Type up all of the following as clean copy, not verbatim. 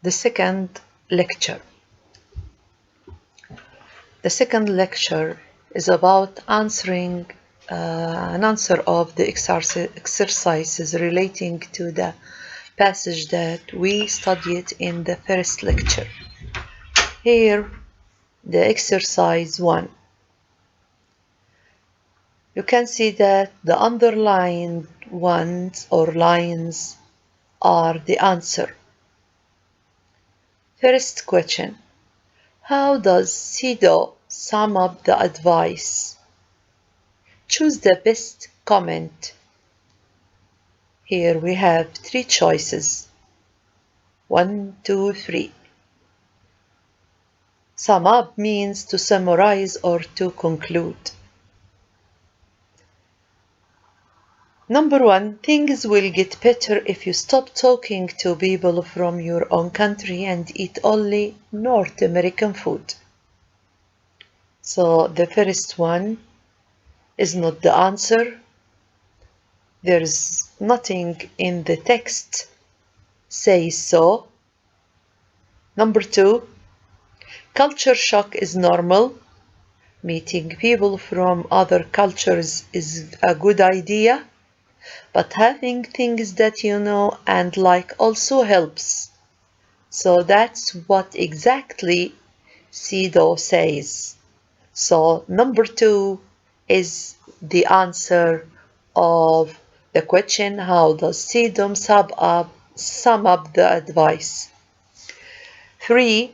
The second lecture. The second lecture is about answering an answer of the exercises relating to the passage that we studied in the first lecture. Here, the exercise 1. You can see that the underlined ones or lines are the answer. First question. How does Sido sum up the advice? Choose the best comment. Here we have 3 choices. 1, 2, 3. Sum up means to summarize or to conclude. Number 1, things will get better if you stop talking to people from your own country and eat only North American food. So the first one is not the answer. There's nothing in the text says so. Number 2, culture shock is normal. Meeting people from other cultures is a good idea. But having things that you know and like also helps. So that's what exactly Sido says. So number 2 is the answer of the question, how does Sido sum up the advice? 3,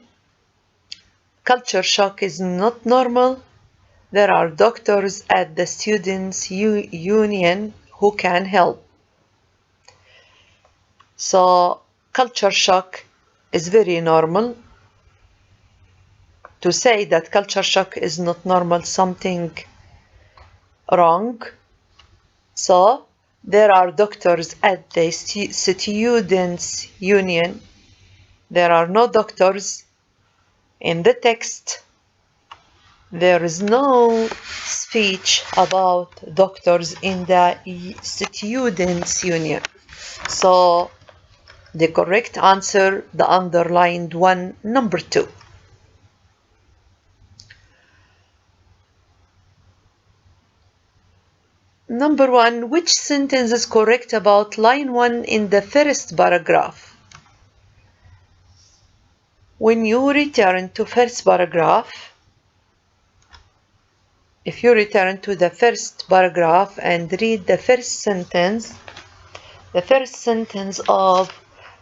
culture shock is not normal. There are doctors at the students' union who can help. So culture shock is very normal. To say that culture shock is not normal, something wrong. So there are doctors at the students' union. There are no doctors in the text. There is no speech about doctors in the students' union. So the correct answer, the underlined one, number 2. Number 1, which sentence is correct about line 1 in the first paragraph? When you return to first paragraph, if you return to the first paragraph and read the first sentence of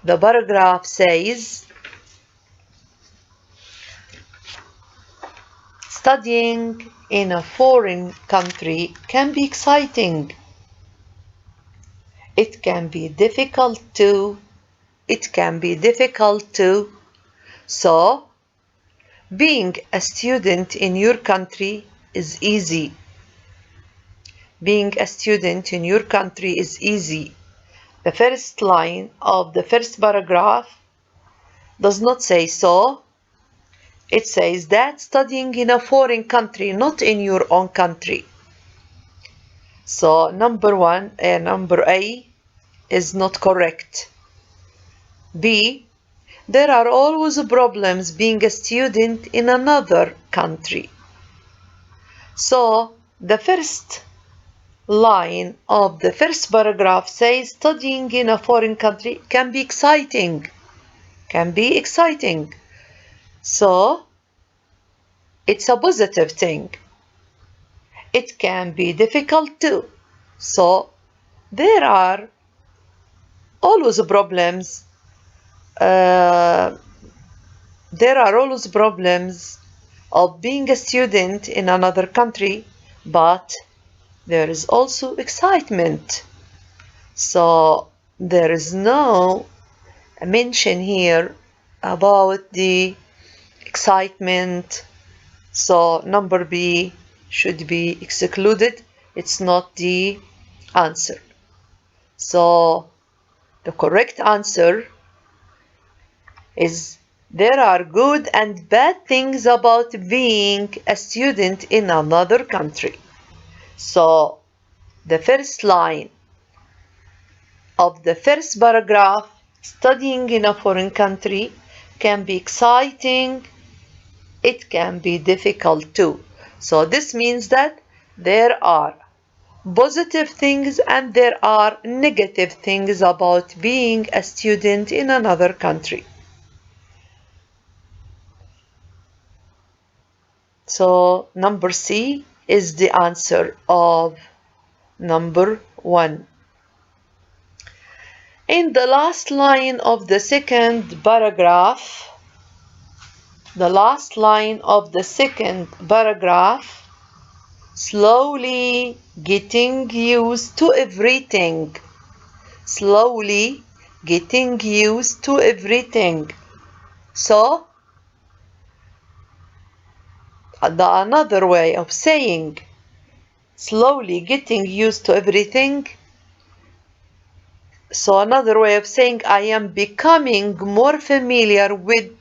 the paragraph says, studying in a foreign country can be exciting. It can be difficult too. So, being a student in your country is easy. Being a student in your country is easy. The first line of the first paragraph does not say so. It says that studying in a foreign country, not in your own country. So number A is not correct. B, there are always problems being a student in another country. So the first line of the first paragraph says studying in a foreign country can be exciting. So it's a positive thing. It can be difficult too. So there are always problems. There are always problems of being a student in another country, but there is also excitement. So there is no mention here about the excitement. So number B should be excluded. It's not the answer. So the correct answer is there are good and bad things about being a student in another country. So the first line of the first paragraph, studying in a foreign country can be exciting, it can be difficult too. So this means that there are positive things and there are negative things about being a student in another country. So number C is the answer of number 1. In the last line of the second paragraph, slowly getting used to everything. Slowly getting used to everything. So, another way of saying slowly getting used to everything. So another way of saying I am becoming more familiar with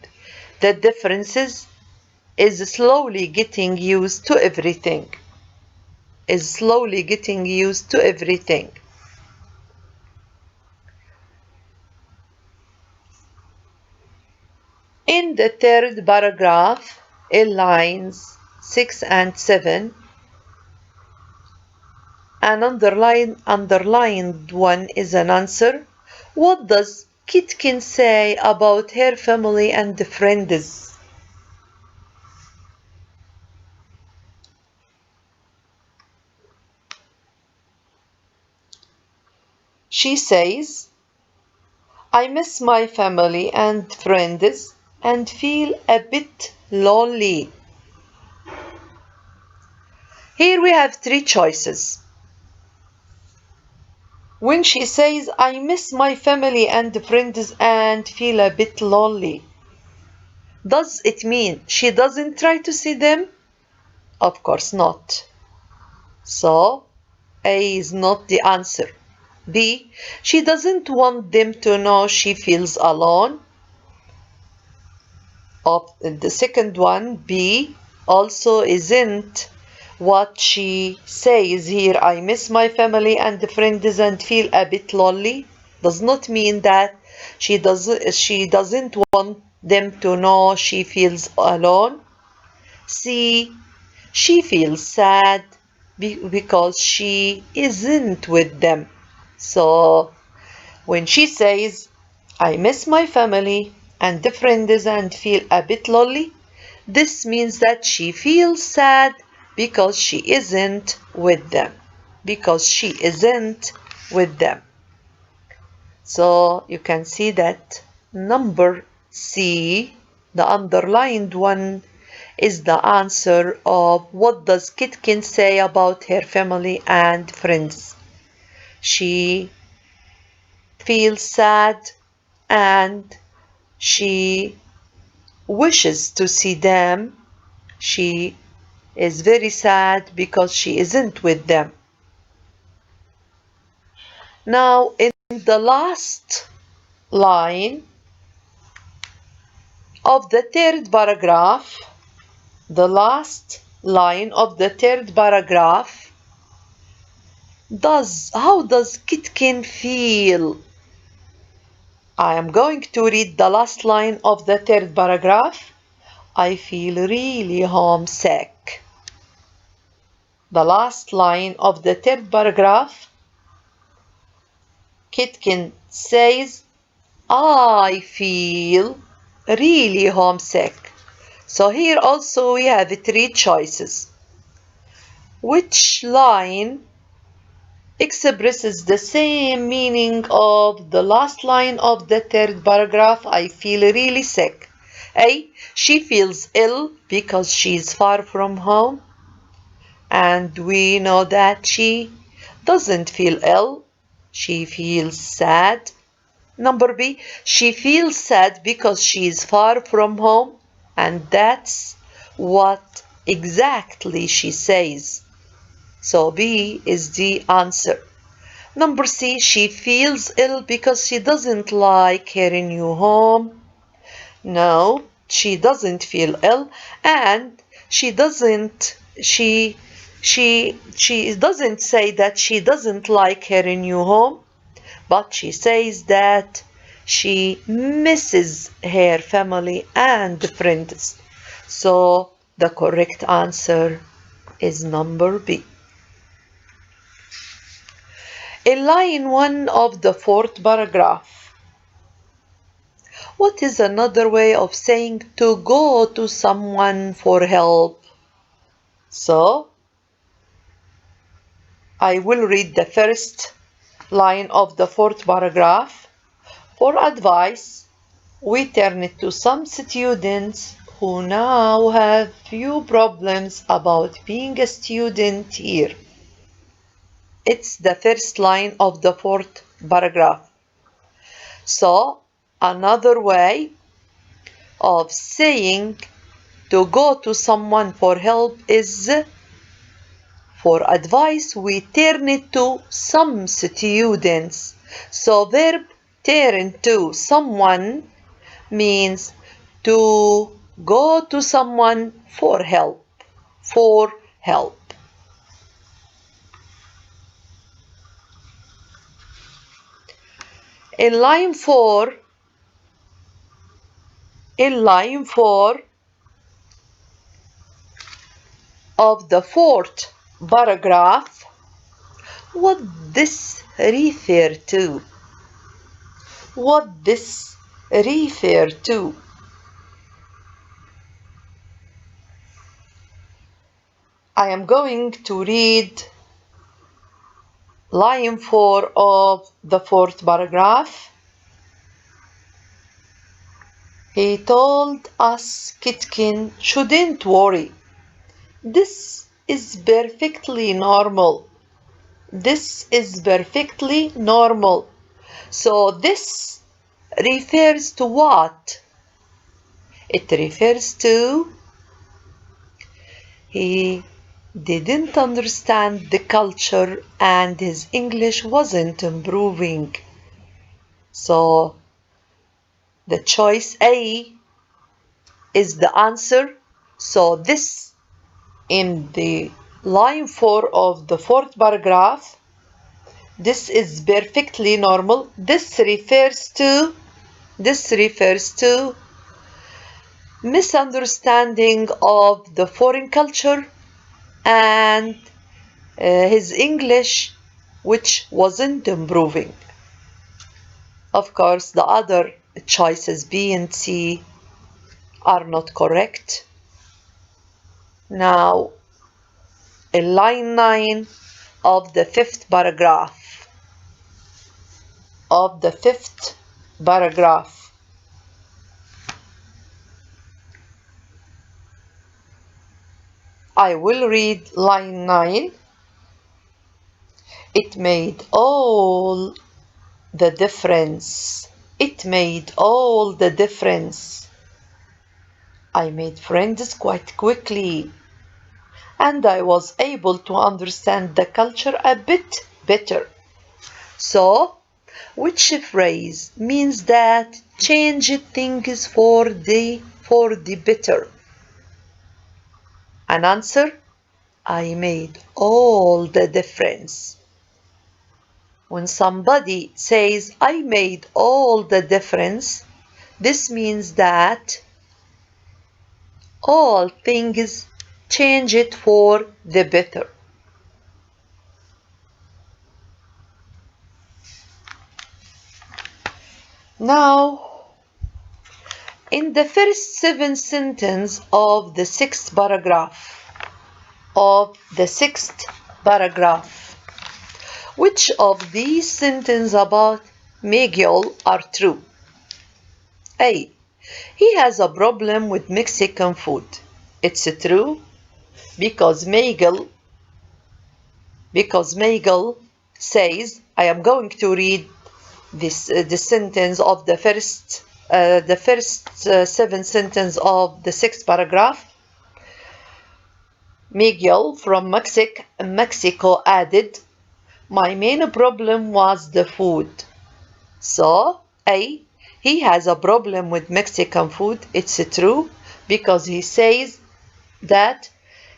the differences is slowly getting used to everything. Is slowly getting used to everything. In the third paragraph, in lines 6 and 7, an underlined one is an answer. What does Kitkin say about her family and friends? She says, I miss my family and friends and feel a bit lonely. Here we have 3 choices. When she says, I miss my family and friends and feel a bit lonely, does it mean she doesn't try to see them? Of course not. So, A is not the answer. B, she doesn't want them to know she feels alone. The second one, B, also isn't what she says here. I miss my family and friends and feel a bit lonely. Does not mean that she doesn't want them to know she feels alone. C, she feels sad because she isn't with them. So when she says, I miss my family and friends and feel a bit lonely, this means that she feels sad because she isn't with them. Because she isn't with them. So you can see that number C, the underlined one, is the answer of what does Kitkin say about her family and friends. She feels sad and she wishes to see them. She is very sad because she isn't with them. Now, in the last line of the third paragraph, how does Kitkin feel? I am going to read the last line of the third paragraph. I feel really homesick. The last line of the third paragraph, Kitkin says, I feel really homesick. So here also we have 3 choices. Which line expresses the same meaning of the last line of the third paragraph? I feel really sick. A, she feels ill because she's far from home. And we know that she doesn't feel ill. She feels sad. Number B, she feels sad because she is far from home, and that's what exactly she says. So B is the answer. Number C, she feels ill because she doesn't like her new home. No, she doesn't feel ill, and she doesn't say that she doesn't like her new home, but she says that She misses her family and friends. So the correct answer is number B. In line 1 of the 4th paragraph, what is another way of saying to go to someone for help? So, I will read the first line of the 4th paragraph. For advice, we turn to some students who now have few problems about being a student here. It's the first line of the 4th paragraph. So, another way of saying to go to someone for help is for advice we turn to some students. So verb turn to someone means to go to someone for help. For help. In line 4 of the 4th paragraph, what this refer to? What this refer to? I am going to read line 4 of the 4th paragraph. He told us Kitkin shouldn't worry. This is perfectly normal. This is perfectly normal. So this refers to what? It refers to he didn't understand the culture and his English wasn't improving. So the choice A is the answer. So this in the line 4 of the 4th paragraph, this is perfectly normal. This refers to misunderstanding of the foreign culture and his English, which wasn't improving. Of course, the other choices B and C are not correct. Now, in line 9 of the 5th paragraph, I will read line 9. It made all the difference. It made all the difference. I made friends quite quickly, and I was able to understand the culture a bit better. So, which phrase means that change things for the better? An answer: I made all the difference. When somebody says I made all the difference, this means that all things changed for the better. Now, in the first 7 sentences of the 6th paragraph, which of these sentences about Miguel are true? A. He has a problem with Mexican food. It's true because Miguel says, I am going to read this the sentence of the first 7 sentences of the 6th paragraph. Miguel from Mexico added, my main problem was the food. So, A. He has a problem with Mexican food. It's true because he says that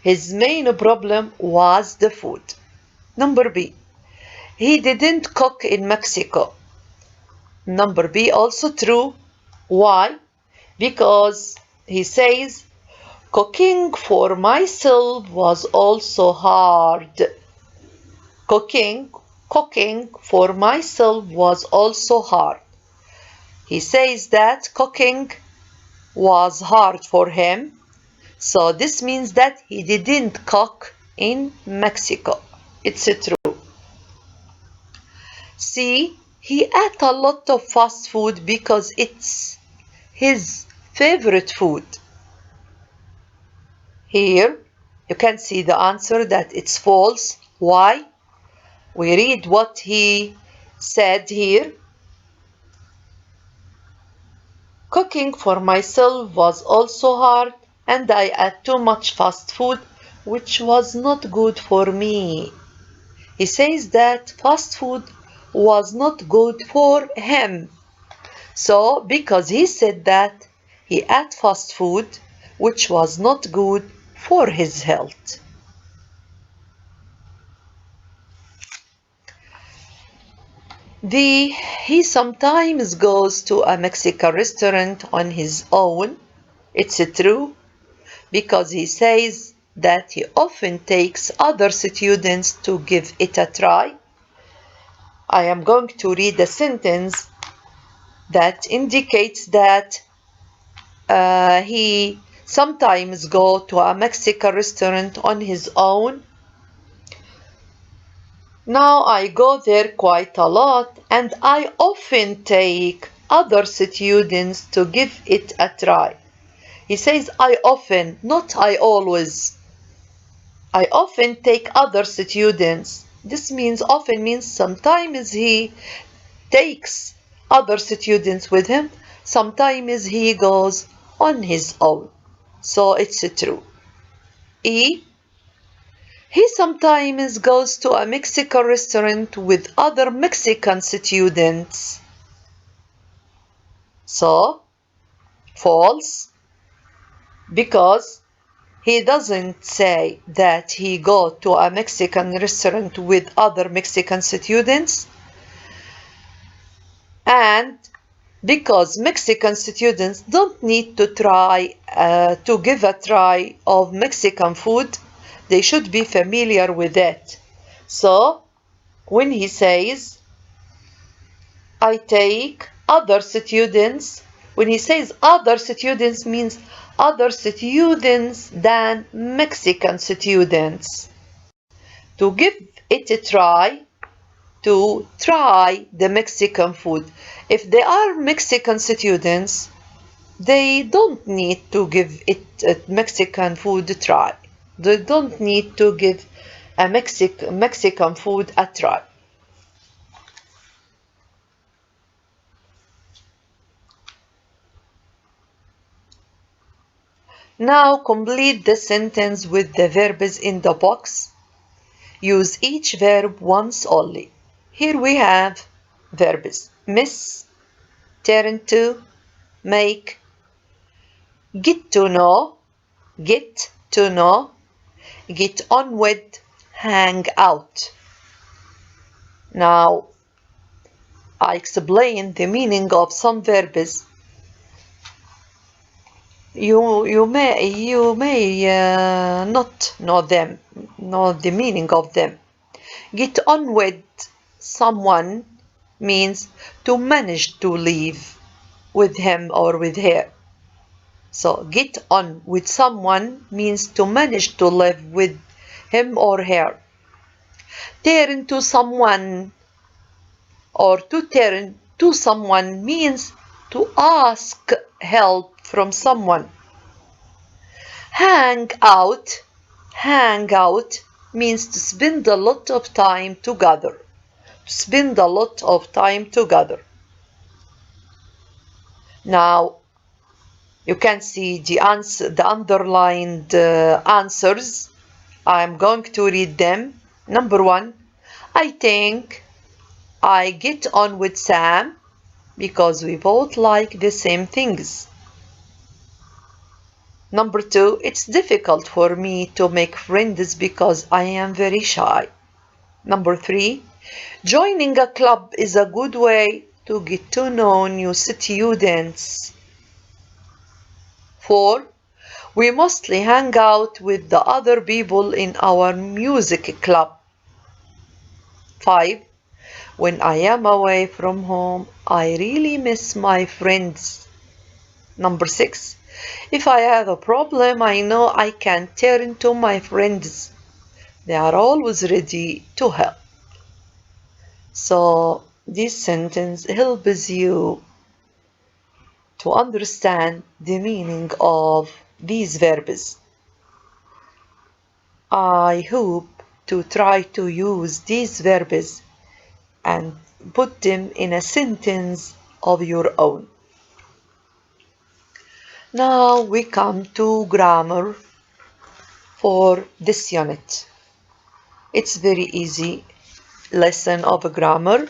his main problem was the food. Number B. He didn't cook in Mexico. Number B also true. Why? Because he says, cooking for myself was also hard. Cooking for myself was also hard. He says that cooking was hard for him. So this means that he didn't cook in Mexico. It's true. C. He ate a lot of fast food because it's his favorite food. Here you can see the answer that it's false. Why? We read what he said here. Cooking for myself was also hard, and I ate too much fast food, which was not good for me. He says that fast food was not good for him. So, because he said that, he ate fast food, which was not good for his health. He sometimes goes to a Mexican restaurant on his own. It's true, because he says that he often takes other students to give it a try. I am going to read a sentence that indicates that he sometimes go to a Mexican restaurant on his own. Now I go there quite a lot, and I often take other students to give it a try. He says I often, not I always. I often take other students. This means often means sometimes he takes other students with him, sometimes he goes on his own. So it's true. E. He sometimes goes to a Mexican restaurant with other Mexican students. So, false, because he doesn't say that he go to a Mexican restaurant with other Mexican students, and because Mexican students don't need to try to give a try of Mexican food, they should be familiar with it. So when he says I take other students, when he says other students means other students than Mexican students. To give it a try, to try the Mexican food. If they are Mexican students, they don't need to give it a Mexican food a try. They don't need to give a Mexican food a try. Now complete the sentence with the verbs in the box. Use each verb once only. Here we have verbs: miss, turn to, make, get to know, get on with, hang out. Now I explain the meaning of some verbs. You may not know the meaning of them. Get on with someone means to manage to live with him or with her. So get on with someone means to manage to live with him or her. Turn to someone or to turn to someone means to ask help from someone. Hang out means to spend a lot of time together. Spend a lot of time together. Now you can see the underlined answers. I'm going to read them. Number 1, I think I get on with Sam because we both like the same things. Number 2, it's difficult for me to make friends because I am very shy. Number 3, joining a club is a good way to get to know new students. 4. We mostly hang out with the other people in our music club. 5. When I am away from home, I really miss my friends. Number 6. If I have a problem, I know I can turn to my friends. They are always ready to help. So this sentence helps you to understand the meaning of these verbs. I hope to try to use these verbs and put them in a sentence of your own. Now we come to grammar for this unit. It's very easy lesson of grammar.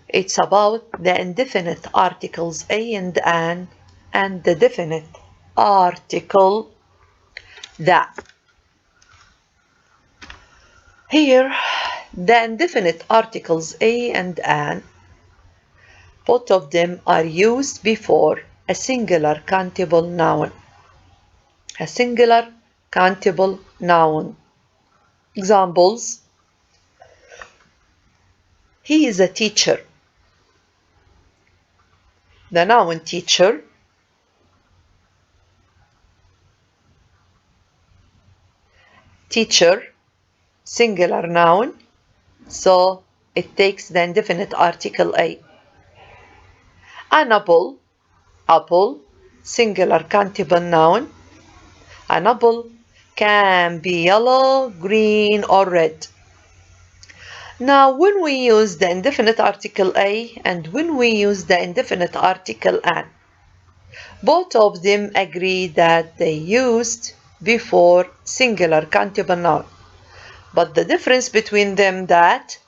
It's about the indefinite articles a and an and the definite article the. Here, the indefinite articles a and an, both of them are used before a singular countable noun. A singular countable noun. Examples: he is a teacher. The noun teacher. Teacher, singular noun, so it takes the indefinite article a. An apple, apple, singular countable noun. An apple can be yellow, green, or red. Now, when we use the indefinite article a and when we use the indefinite article an, both of them agree that they used before singular countable noun. But the difference between them that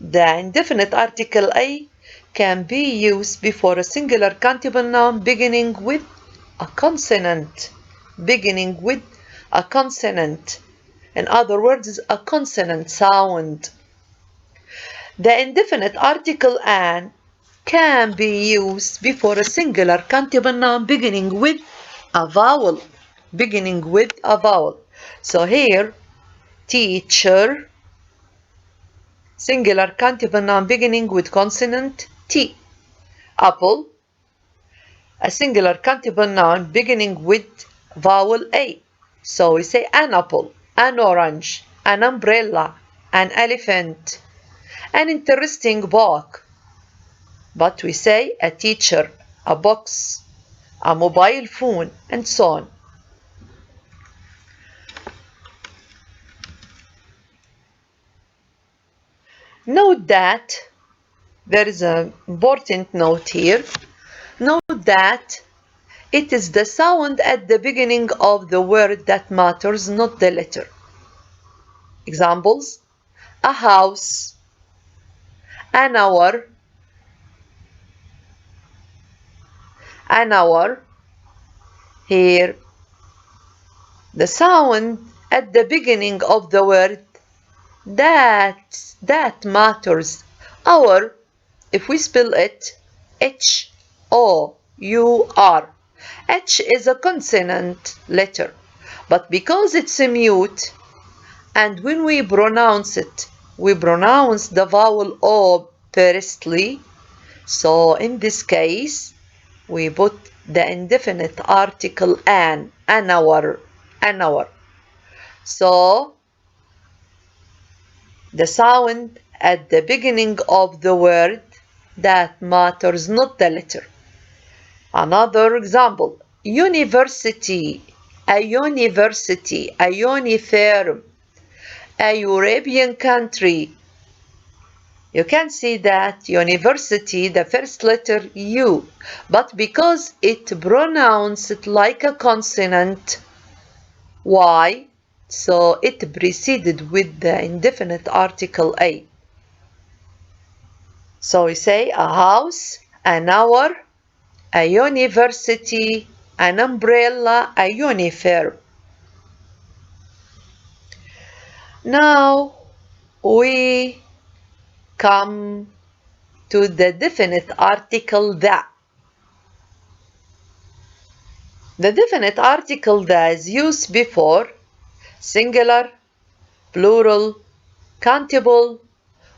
the indefinite article a can be used before a singular countable noun beginning with a consonant. Beginning with a consonant. In other words, a consonant sound. The indefinite article an can be used before a singular countable noun beginning with a vowel. Beginning with a vowel. So here, teacher, singular countable noun beginning with consonant T. Apple, a singular countable noun beginning with vowel A. So we say an apple, an orange, an umbrella, an elephant, an interesting book. But we say a teacher, a box, a mobile phone, and so on. Note that there is an important note here. Note that it is the sound at the beginning of the word that matters, not the letter. Examples: a house, an hour, an hour. Here, the sound at the beginning of the word that matters. Hour, if we spell it H-O-U-R, H is a consonant letter, but because it's a mute, and when we pronounce it, we pronounce the vowel O firstly, so in this case, we put the indefinite article an hour, an hour. So, the sound at the beginning of the word that matters, not the letter. Another example: university, a university, a uniform, a European country. You can see that university, the first letter U, but because it pronounced like a consonant Y, so it preceded with the indefinite article a. So we say a house, an hour, a university, an umbrella, a uniform. Now we come to the definite article the. The definite article that is used before singular, plural, countable,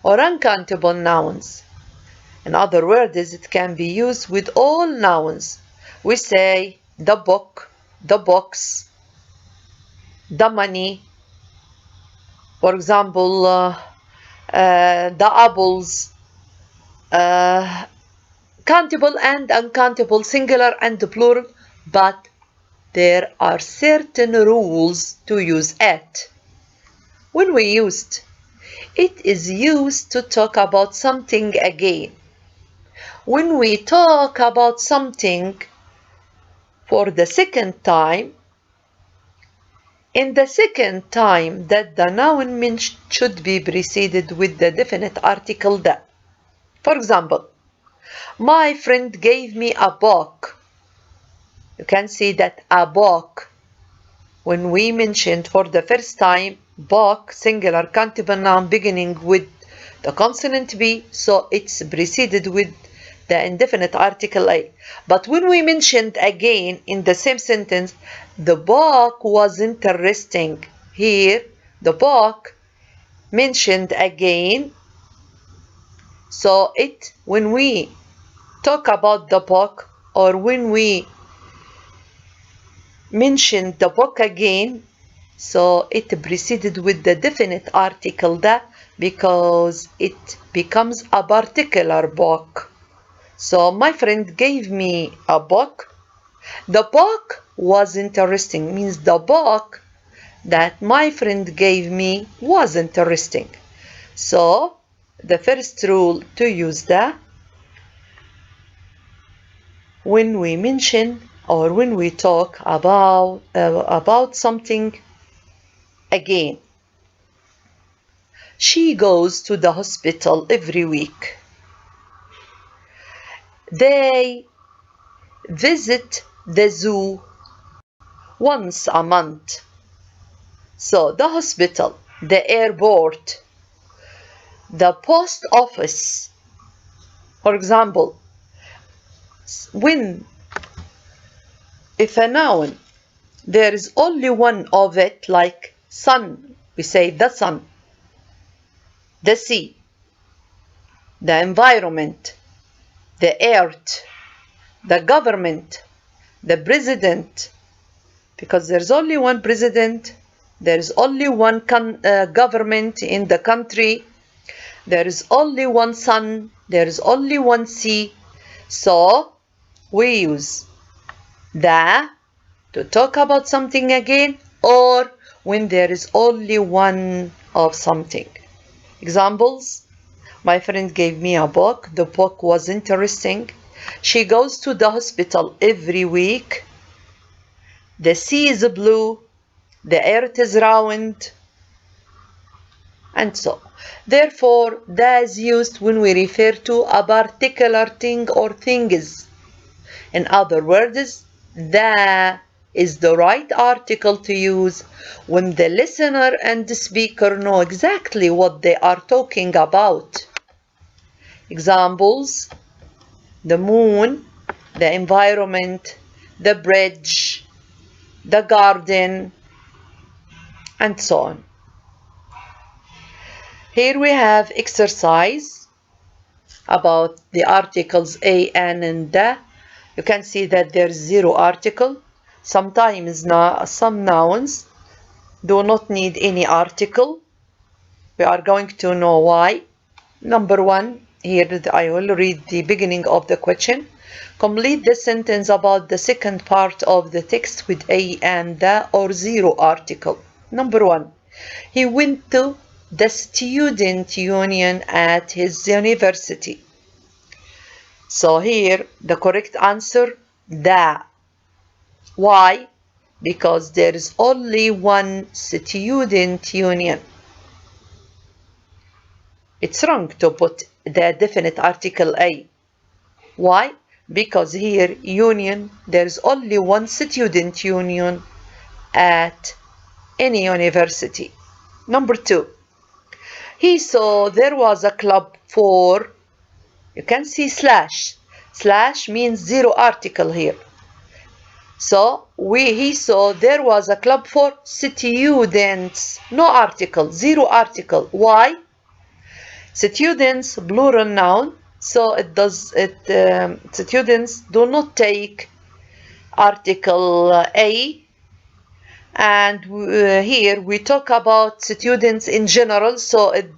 or uncountable nouns. In other words, it can be used with all nouns. We say the book, the box, the money. For example, the apples. Countable and uncountable, singular and plural, but there are certain rules to use it. When we used, it is used to talk about something again. When we talk about something for the second time, in the second time that the noun mentioned should be preceded with the definite article the. For example, my friend gave me a book. You can see that a book. When we mentioned for the first time book, singular countable noun beginning with the consonant B, so it's preceded with the indefinite article a. But when we mentioned again in the same sentence, the book was interesting. Here, the book mentioned again. So when we talk about the book or when we mention the book again, so it preceded with the definite article the because it becomes a particular book. So my friend gave me a book. The book was interesting, means the book that my friend gave me was interesting. So the first rule to use the when we mention or when we talk about something again. She goes to the hospital every week. They visit the zoo once a month. So the hospital, the airport, the post office. For example, if a noun, there is only one of it, like sun, we say the sun, the sea, the environment, the earth, the government, the president, because there's only one president, there's only one government in the country, there is only one sun, there is only one sea. So we use the to talk about something again or when there is only one of something. Examples: my friend gave me a book. The book was interesting. She goes to the hospital every week. The sea is blue. The earth is round. And so, therefore, that is used when we refer to a particular thing or things. In other words, the is the right article to use when the listener and the speaker know exactly what they are talking about. Examples: the moon, the environment, the bridge, the garden, and so on. Here we have exercise about the articles a, an, and the. You can see that there's zero article. Sometimes some nouns do not need any article. We are going to know why. Number one, here I will read the beginning of the question. Complete the sentence about the second part of the text with a and the or zero article. Number one, he went to the student union at his university. So here the correct answer, the. Why? Because there is only one student union. It's wrong to put the definite article a. Why? Because here union, there is only one student union at any university. Number two, He saw there was a club for, you can see slash. Slash means zero article here. So he saw there was a club for students. No article, zero article. Why? Students, plural noun. So students do not take article a. And here we talk about students in general, so it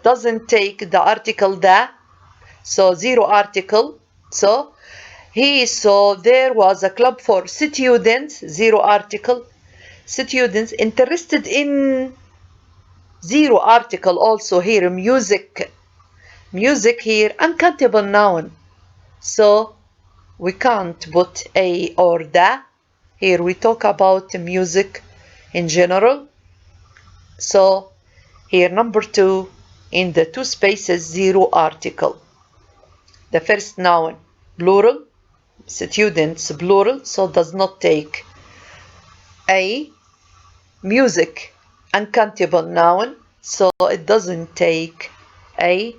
doesn't take the article the, so zero article. So he saw there was a club for students, zero article. Students interested in, zero article also here. Music here, uncountable noun, so we can't put a or the. Here we talk about music in general. So here number 2, in the 2 spaces, zero article. The first noun, plural, students, plural, so does not take a. Music, uncountable noun, so it doesn't take a.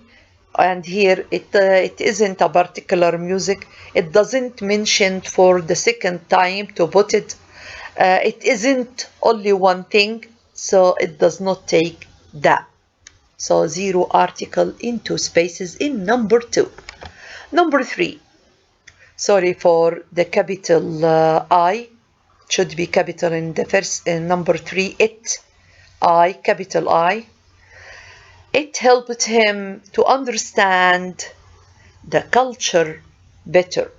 And here it isn't a particular music. It doesn't mention for the second time to put it. It isn't only one thing, so it does not take that. So zero article in 2 spaces in number 2. Number 3. Sorry for the capital I. It should be capital in the first, in number 3. It, I, capital I. It helped him to understand the culture better.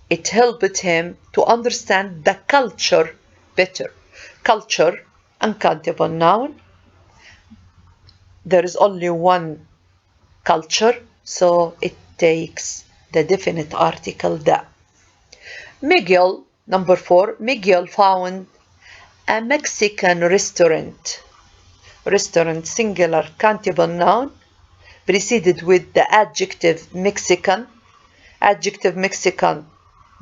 It helped him to understand the culture better. Culture, uncountable noun. There is only one culture, so it takes the definite article the. Miguel, number 4, Miguel found a Mexican restaurant. Restaurant, singular, countable noun, preceded with the adjective Mexican. Adjective Mexican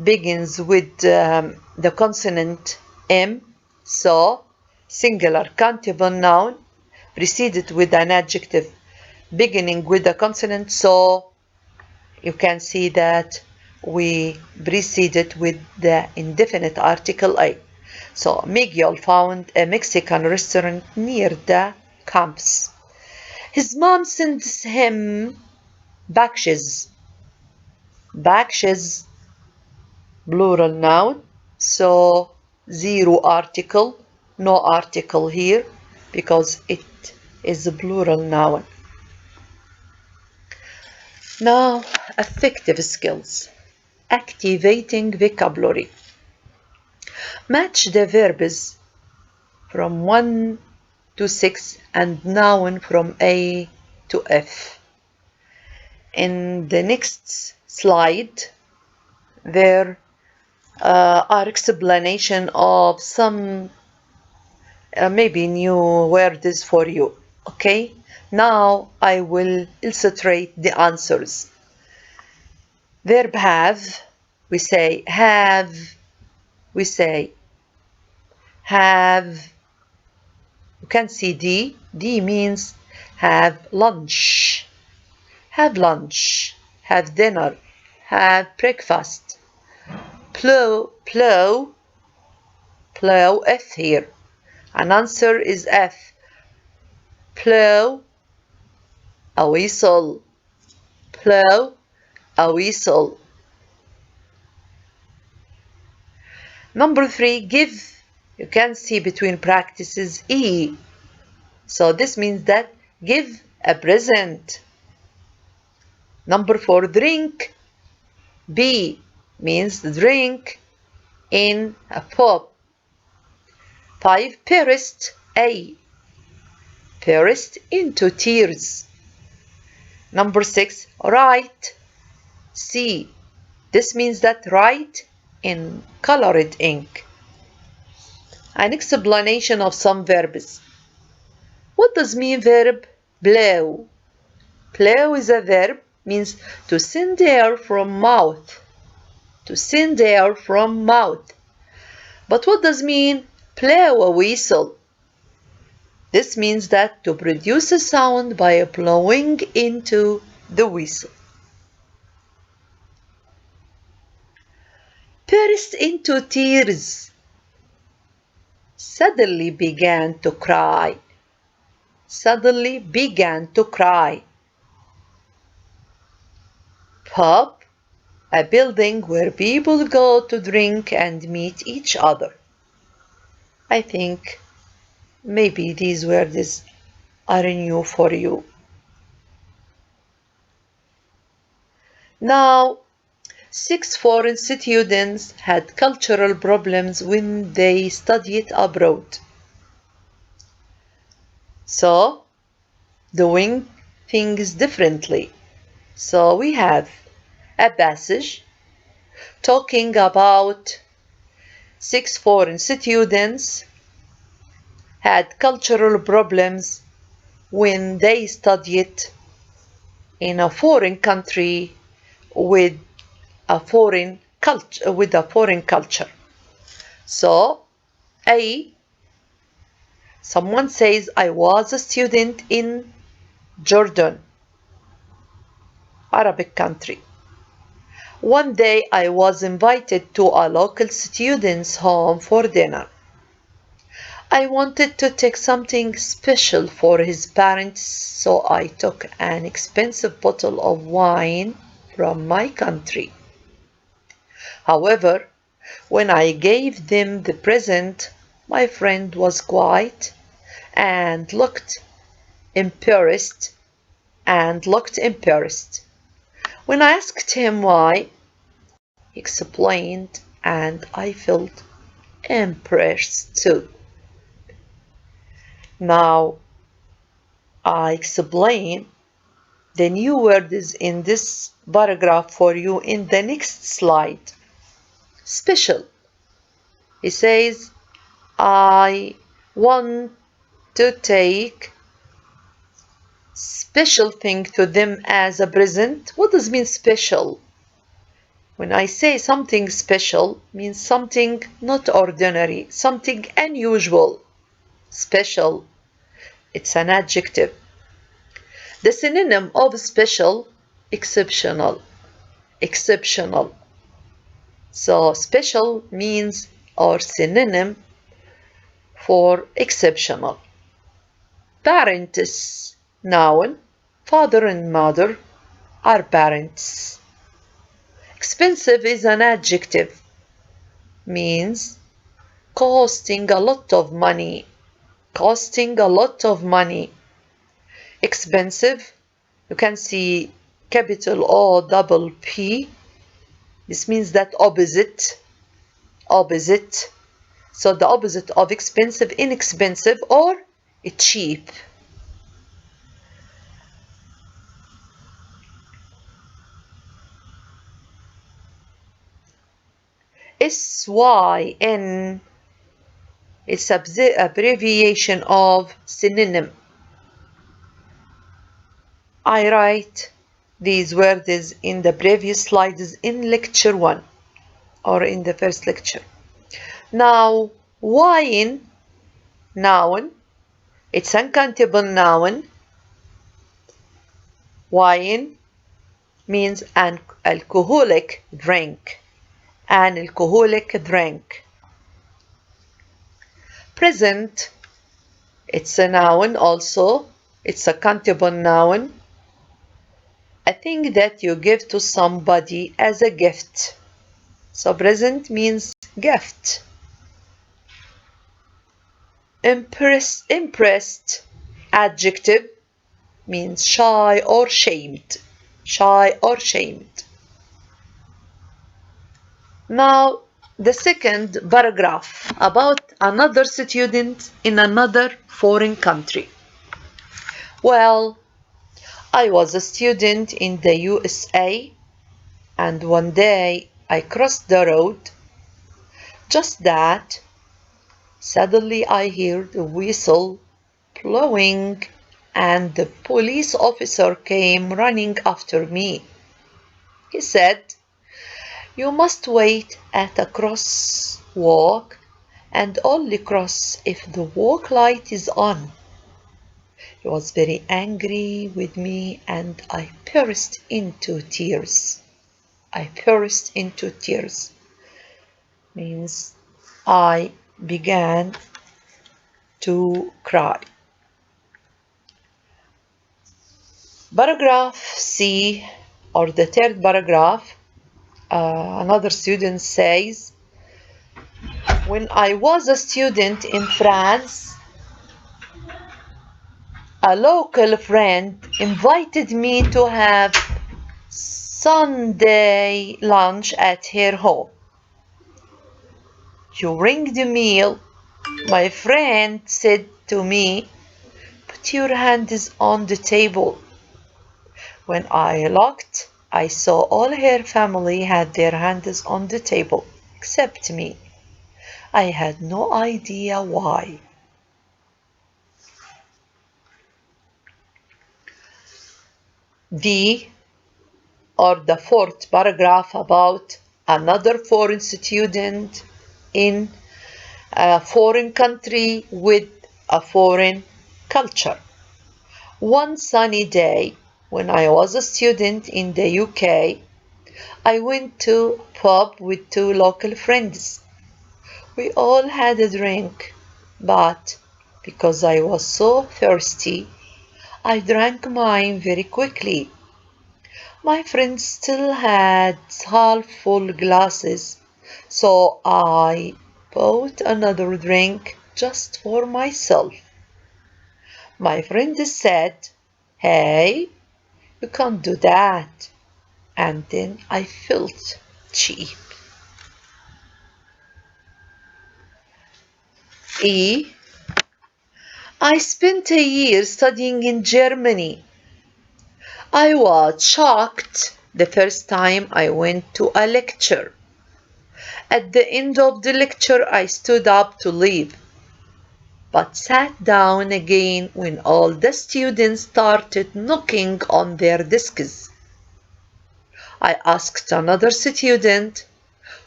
begins with the consonant M, so singular, countable noun, preceded with an adjective beginning with the consonant, so you can see that we preceded with the indefinite article a. So Miguel found a Mexican restaurant near the campus. His mom sends him bakshis. Bakshis, plural noun, so zero article, no article here because it is a plural noun. Now, affective skills. Activating vocabulary. Match the verbs from 1 to 6 and noun from A to F. In the next slide, there are explanation of some maybe new words for you. Okay, now I will illustrate the answers. Verb have, we say have, we say have. You can see D. D means have lunch. Have lunch. Have dinner. Have breakfast. Plow, plow. Plow, F here. An answer is F. Plow, a whistle. Plow, a whistle. Number 3, give. You can see between practices E. So this means that give a present. Number 4, drink. B means drink in a pub. 5, pierced. A. Pierced into tears. Number 6, write. C. This means that write in colored ink. An explanation of some verbs. What does mean verb blow? Blow is a verb, means to send air from mouth. To send air from mouth. But what does mean blow a whistle? This means that to produce a sound by blowing into the whistle. Burst into tears. Suddenly began to cry. Suddenly began to cry. Pub, a building where people go to drink and meet each other. I think maybe these words are new for you. Now, 6 foreign students had cultural problems when they studied abroad. So, doing things differently. So we have a passage talking about 6 foreign students had cultural problems when they studied in a foreign country with a foreign culture. So, someone says, I was a student in Jordan, Arabic country. One day I was invited to a local student's home for dinner. I wanted to take something special for his parents, so I took an expensive bottle of wine from my country. However, when I gave them the present, my friend was quiet and looked embarrassed. When I asked him why, he explained, and I felt embarrassed too. Now, I explain the new words in this paragraph for you in the next slide. Special. He says, I want to take special thing to them as a present. What does mean special? When I say something special, means something not ordinary, something unusual. Special, it's an adjective. The synonym of special, exceptional. Exceptional. So special means or synonym for exceptional. Parents, noun, father and mother are parents. Expensive is an adjective, means costing a lot of money. Costing a lot of money. Expensive, you can see capital O double P. This means that opposite. Opposite. So the opposite of expensive, inexpensive, or cheap. SYN, it's an abbreviation of synonym. I write these words in the previous slides in lecture 1 or in the first lecture. Now, wine, noun, it's uncountable noun. Wine means an alcoholic drink. An alcoholic drink. Present, it's a noun also. It's a countable noun. A thing that you give to somebody as a gift. So present means gift. Impressed, adjective, means shy or shamed. Shy or shamed. Now, the second paragraph about another student in another foreign country. Well, I was a student in the USA, and one day I crossed the road. Just that, suddenly I heard a whistle blowing, and the police officer came running after me. He said, "You must wait at a crosswalk and only cross if the walk light is on." He was very angry with me and I burst into tears. I burst into tears. Means I began to cry. Paragraph C, or the third paragraph, another student says, when I was a student in France, a local friend invited me to have Sunday lunch at her home. During the meal, my friend said to me, "Put your hands on the table." When I looked, I saw all her family had their hands on the table, except me. I had no idea why. D, or the fourth paragraph, about another foreign student in a foreign country with a foreign culture. One sunny day, when I was a student in the UK, I went to a pub with two local friends. We all had a drink, but because I was so thirsty, I drank mine very quickly. My friends still had half-full glasses, so I bought another drink just for myself. My friend said, "Hey, you can't do that." And then I felt cheap. E, I spent a year studying in Germany. I was shocked the first time I went to a lecture. At the end of the lecture, I stood up to leave, but sat down again when all the students started knocking on their desks. I asked another student,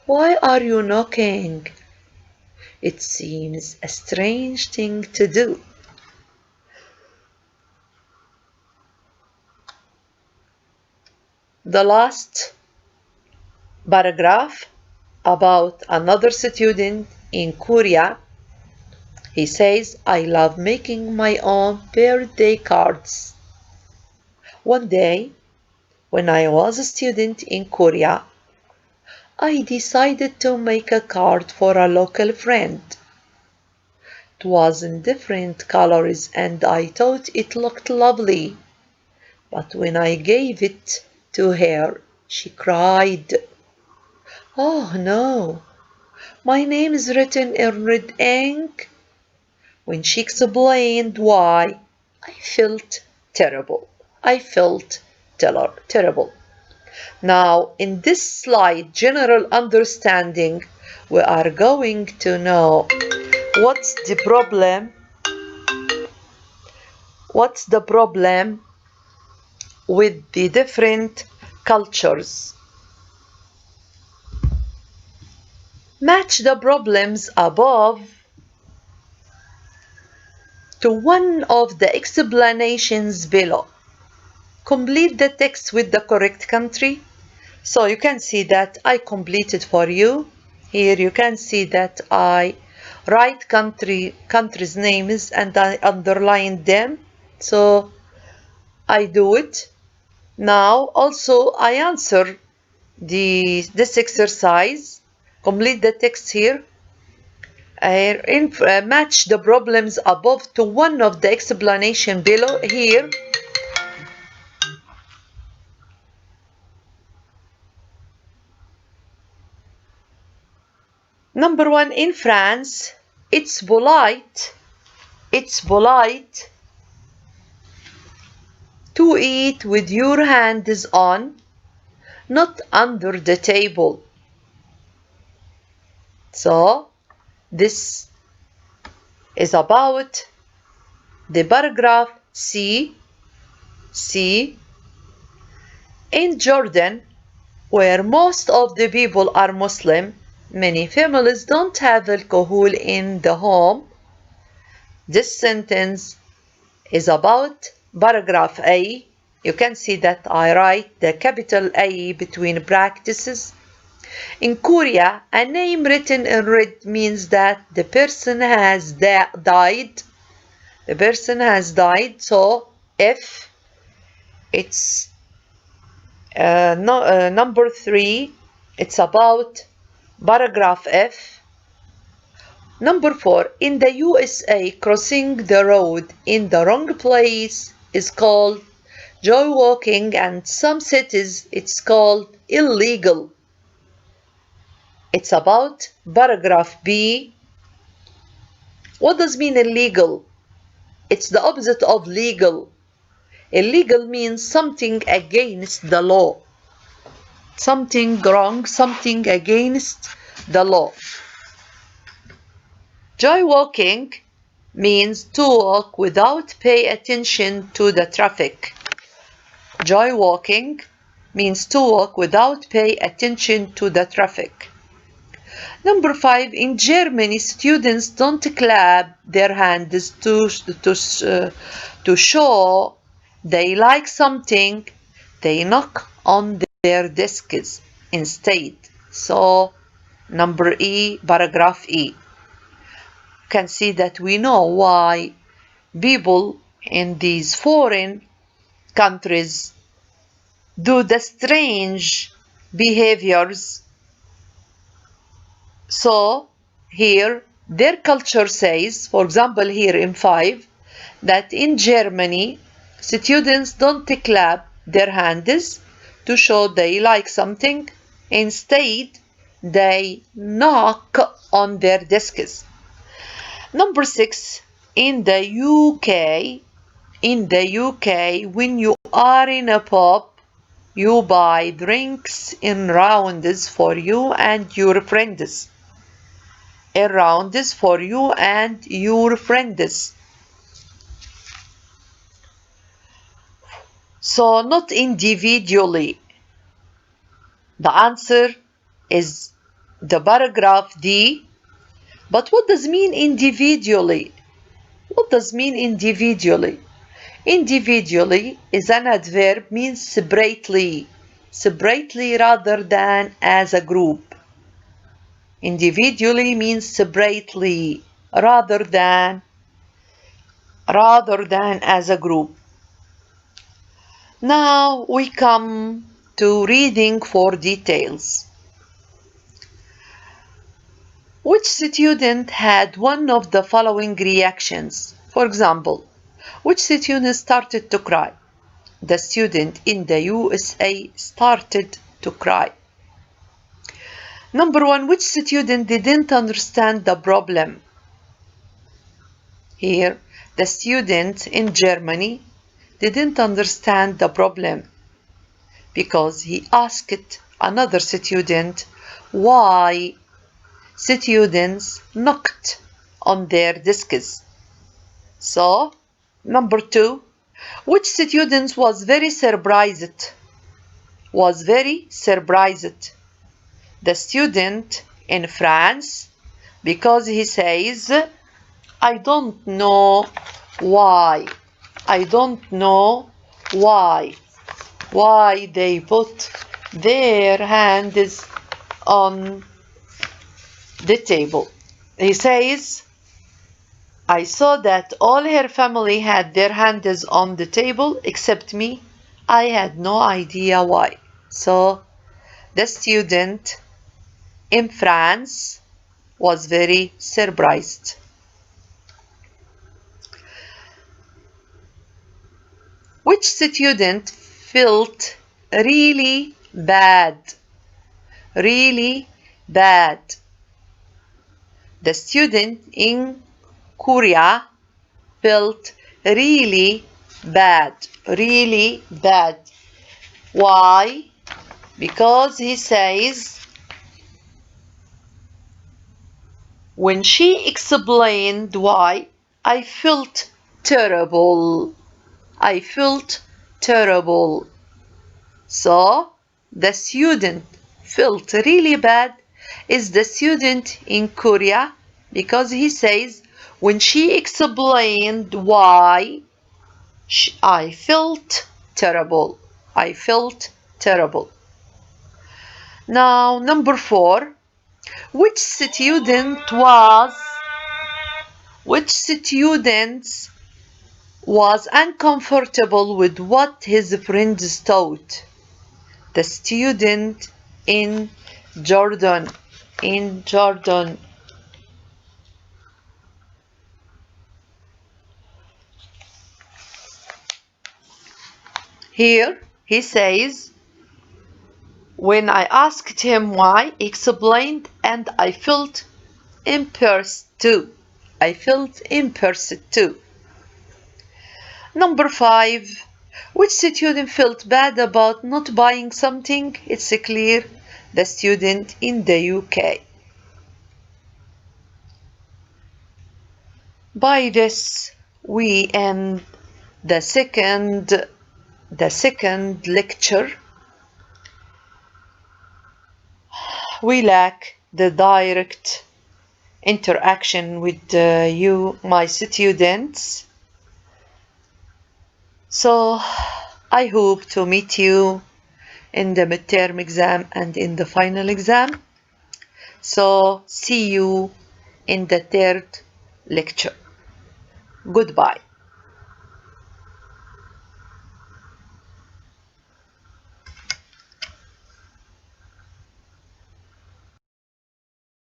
"Why are you knocking?" It seems a strange thing to do. The last paragraph about another student in Korea. He says, "I love making my own birthday cards." One day, when I was a student in Korea, I decided to make a card for a local friend. It was in different colors and I thought it looked lovely. But when I gave it to her, she cried. "Oh no, my name is written in red ink." When she explained why, I felt terrible. I felt terrible. Now, in this slide, general understanding, we are going to know what's the problem with the different cultures. Match the problems above to one of the explanations below. Complete the text with the correct country. So you can see that I completed for you. Here you can see that I write countries' names and I underline them. So I do it. Now also I answer this exercise. Complete the text here. Match the problems above to one of the explanation below. Here number 1, in France, it's polite to eat with your hands on, not under the table. So this is about the paragraph C. In Jordan, where most of the people are Muslim, many families don't have alcohol in the home. This sentence is about paragraph A. You can see that I write the capital A between brackets. In Korea, a name written in red means that the person has died. The person has died. So if it's number 3, it's about paragraph F. Number 4, in the USA, crossing the road in the wrong place is called jaywalking, and some cities it's called illegal. It's about paragraph B. What does mean illegal? It's the opposite of legal. Illegal means something against the law. Something wrong, something against the law. Jaywalking means to walk without pay attention to the traffic. Jaywalking means to walk without pay attention to the traffic. Number 5, in Germany, students don't clap their hands to show they like something. They knock on their desks instead. So, number E, paragraph E. You can see that we know why people in these foreign countries do the strange behaviors. So here their culture says, for example here in 5, that in Germany students don't clap their hands to show they like something. Instead they knock on their desks. Number 6, in the UK, when you are in a pub, you buy drinks in rounds for you and your friends. In rounds for you and your friends. So not individually. The answer is the paragraph D. But what does mean individually? What does mean individually? Individually is an adverb, means separately. Separately rather than as a group. Individually means separately rather than as a group. Now we come to reading for details. Which student had one of the following reactions? For example, which student started to cry? The student in the USA started to cry. Number 1, which student didn't understand the problem? Here, the student in Germany didn't understand the problem because he asked another student why students knocked on their desks. So, number 2, which student was very surprised? Was very surprised. The student in France, because he says, I don't know why. I don't know why they put their hands on the table. He says, I saw that all her family had their hands on the table except me. I had no idea why. So the student in France was very surprised. Which student felt really bad? Really bad. The student in Korea felt really bad. Really bad. Why? Because he says, when she explained why, I felt terrible. I felt terrible. So, the student felt really bad is the student in Korea because he says, when she explained why, I felt terrible. I felt terrible. Now, number 4. Which student was uncomfortable with what his friends thought? The student in Jordan. In Jordan. Here he says, when I asked him why, he explained, and I felt embarrassed too. I felt embarrassed too. Number 5. Which student felt bad about not buying something? It's clear, the student in the UK. By this, we end the second lecture. We lack the direct interaction with you, my students. So I hope to meet you in the midterm exam and in the final exam. So see you in the third lecture. Goodbye.